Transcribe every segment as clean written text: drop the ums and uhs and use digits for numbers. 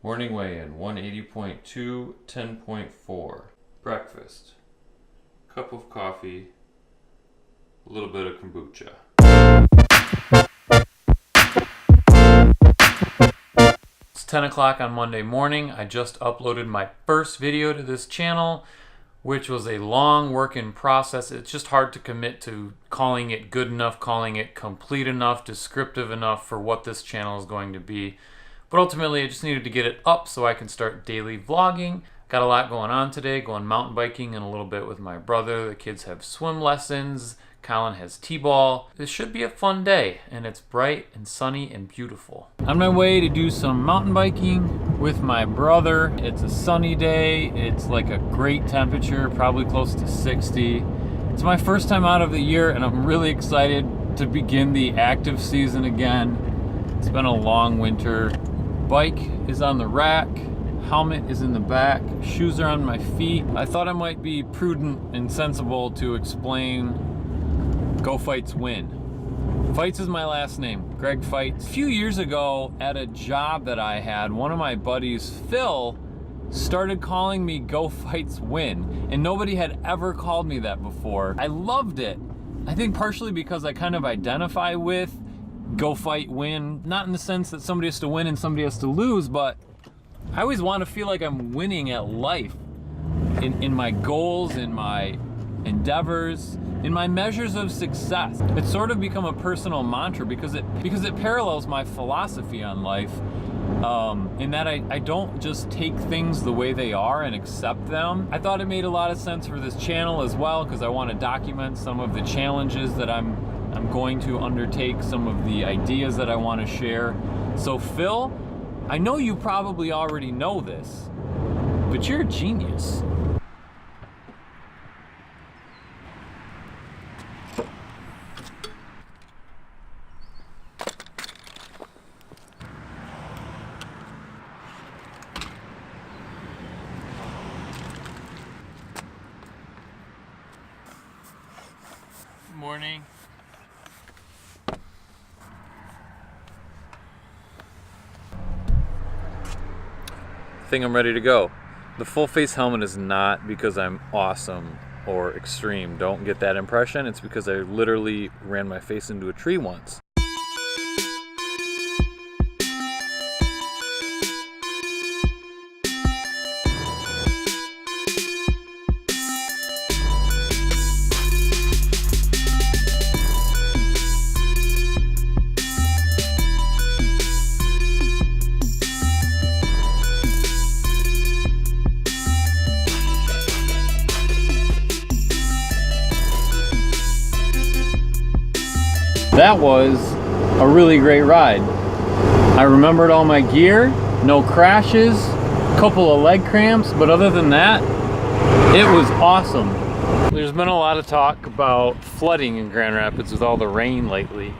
Morning weigh-in, 180.2, 10.4. Breakfast. Cup of coffee, a little bit of kombucha. It's 10 o'clock on Monday morning. I just uploaded my first video to this channel, which was a long work in process. It's just hard to commit to calling it good enough, calling it complete enough, descriptive enough for what this channel is going to be. But ultimately, I just needed to get it up so I can start daily vlogging. Got a lot going on today, going mountain biking in a little bit with my brother. The kids have swim lessons. Colin has t-ball. This should be a fun day, and it's bright and sunny and beautiful. On my way to do some mountain biking with my brother. It's a sunny day. It's like a great temperature, probably close to 60. It's my first time out of the year, and I'm really excited to begin the active season again. It's been a long winter. Bike is on the rack, helmet is in the back, shoes are on my feet. I thought I might be prudent and sensible to explain Go Feutz Win. Feutz is my last name, Greg Feutz. A few years ago at a job that I had, one of my buddies, Phil, started calling me Go Feutz Win, and nobody had ever called me that before. I loved it. I think partially because I kind of identify with go fight win, not in the sense that somebody has to win and somebody has to lose, but I always want to feel like I'm winning at life in my goals, in my endeavors, in my measures of success. It's sort of become a personal mantra because it parallels my philosophy on life, in that I don't just take things the way they are and accept them. I thought it made a lot of sense for this channel as well because I want to document some of the challenges that I'm going to undertake, some of the ideas that I want to share. So Phil, I know you probably already know this, but you're a genius. Morning. I think I'm ready to go. The full face helmet is not because I'm awesome or extreme. Don't get that impression. It's because I literally ran my face into a tree once. That was a really great ride. I remembered all my gear, no crashes, a couple of leg cramps, but other than that, it was awesome. There's been a lot of talk about flooding in Grand Rapids with all the rain lately.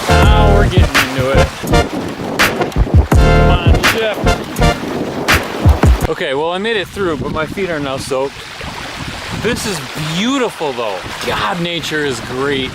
Now we're getting into it. Okay, well I made it through, but my feet are now soaked. This is beautiful though. God, nature is great.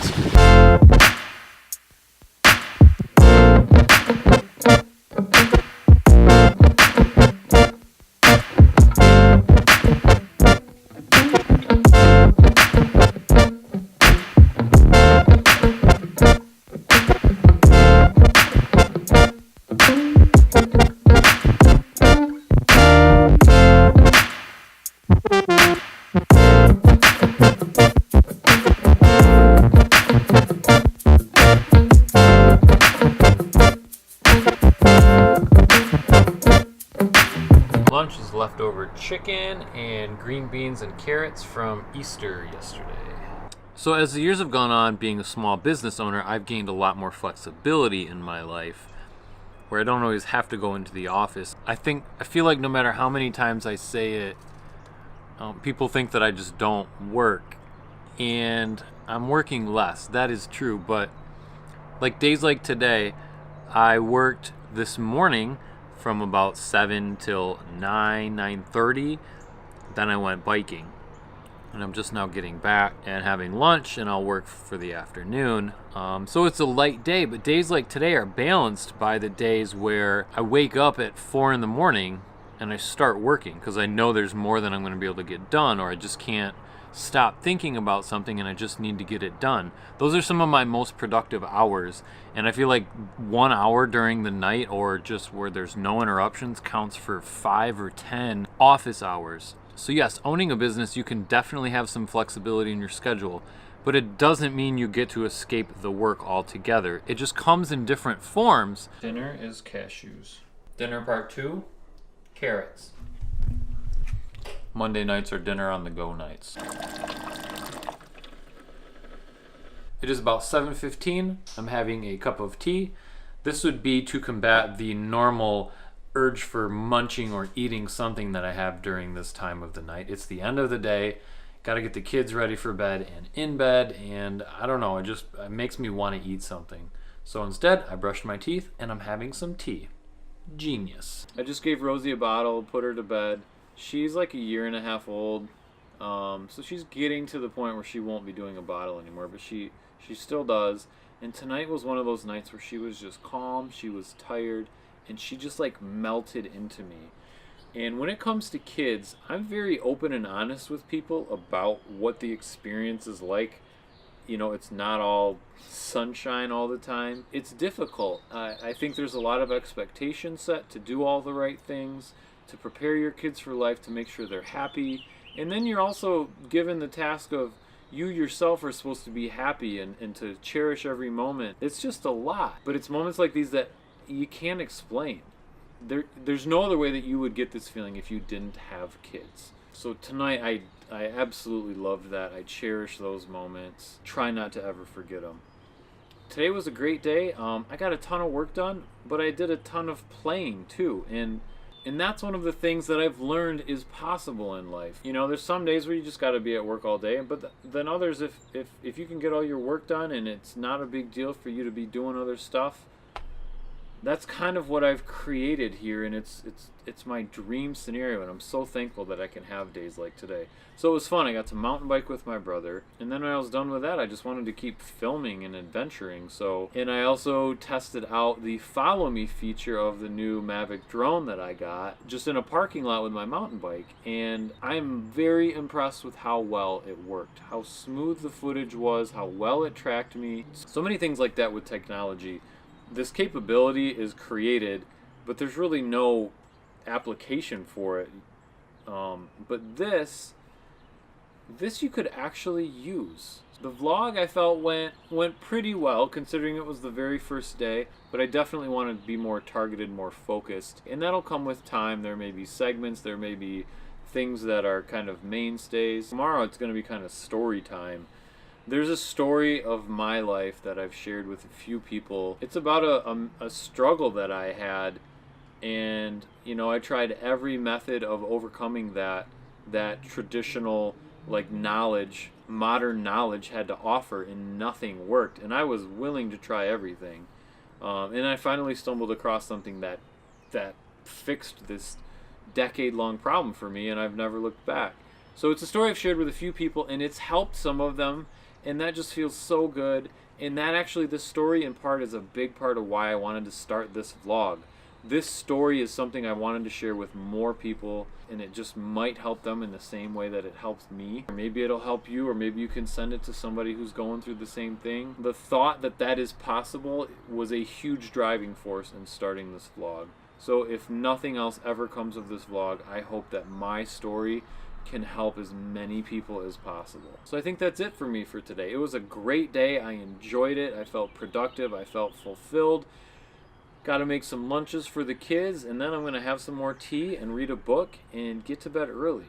Lunch is leftover chicken and green beans and carrots from Easter yesterday. So as the years have gone on, being a small business owner, I've gained a lot more flexibility in my life where I don't always have to go into the office. I feel like no matter how many times I say it, people think that I just don't work, and I'm working less. That is true, but like days like today, I worked this morning from about 7 till 9:30. then I went biking. And I'm just now getting back and having lunch, and I'll work for the afternoon. So it's a light day, but days like today are balanced by the days where I wake up at 4 in the morning and I start working because I know there's more than I'm going to be able to get done, or I just can't stop thinking about something and I just need to get it done. Those are some of my most productive hours, and I feel like 1 hour during the night or just where there's no interruptions counts for 5 or 10 office hours. So yes, owning a business, you can definitely have some flexibility in your schedule, but it doesn't mean you get to escape the work altogether. It just comes in different forms. Dinner is cashews. Dinner part 2, carrots. Monday nights are dinner on the go nights. It is about 7:15. I'm having a cup of tea. This would be to combat the normal urge for munching or eating something that I have during this time of the night. It's the end of the day, got to get the kids ready for bed and in bed, and I don't know, it makes me want to eat something. So instead, I brushed my teeth and I'm having some tea. Genius. I just gave Rosie a bottle, put her to bed. She's like a 1.5 years old, so she's getting to the point where she won't be doing a bottle anymore, but she still does. And tonight was one of those nights where she was just calm, she was tired, and she just like melted into me. And when it comes to kids, I'm very open and honest with people about what the experience is like. You know, it's not all sunshine all the time. It's difficult. I think there's a lot of expectations set to do all the right things, to prepare your kids for life, to make sure they're happy. And then you're also given the task of you yourself are supposed to be happy and to cherish every moment. It's just a lot. But it's moments like these that you can't explain. There's no other way that you would get this feeling if you didn't have kids. So tonight I absolutely loved that. I cherish those moments. Try not to ever forget them. Today was a great day. I got a ton of work done, but I did a ton of playing too. And that's one of the things that I've learned is possible in life. You know, there's some days where you just got to be at work all day, but then others, if you can get all your work done and it's not a big deal for you to be doing other stuff, that's kind of what I've created here, and it's my dream scenario, and I'm so thankful that I can have days like today. So it was fun. I got to mountain bike with my brother, and then when I was done with that, I just wanted to keep filming and adventuring. And I also tested out the follow me feature of the new Mavic drone that I got just in a parking lot with my mountain bike, and I'm very impressed with how well it worked, how smooth the footage was, how well it tracked me. So many things like that with technology. This capability is created, but there's really no application for it. But this you could actually use. The vlog I felt went pretty well considering it was the very first day, but I definitely wanted to be more targeted, more focused, and that'll come with time. There may be segments, there may be things that are kind of mainstays. Tomorrow it's going to be kind of story time. There's a story of my life that I've shared with a few people. It's about a struggle that I had, and you know, I tried every method of overcoming that traditional like knowledge, modern knowledge had to offer, and nothing worked. And I was willing to try everything, and I finally stumbled across something that fixed this decade-long problem for me, and I've never looked back. So it's a story I've shared with a few people, and it's helped some of them. And that just feels so good. And that actually, this story in part is a big part of why I wanted to start this vlog. This story is something I wanted to share with more people, and it just might help them in the same way that it helps me. Or maybe it'll help you, or maybe you can send it to somebody who's going through the same thing. The thought that that is possible was a huge driving force in starting this vlog. So if nothing else ever comes of this vlog, I hope that my story can help as many people as possible. So I think that's it for me for today. It was a great day. I enjoyed it. I felt productive. I felt fulfilled. Got to make some lunches for the kids, and then I'm going to have some more tea and read a book and get to bed early.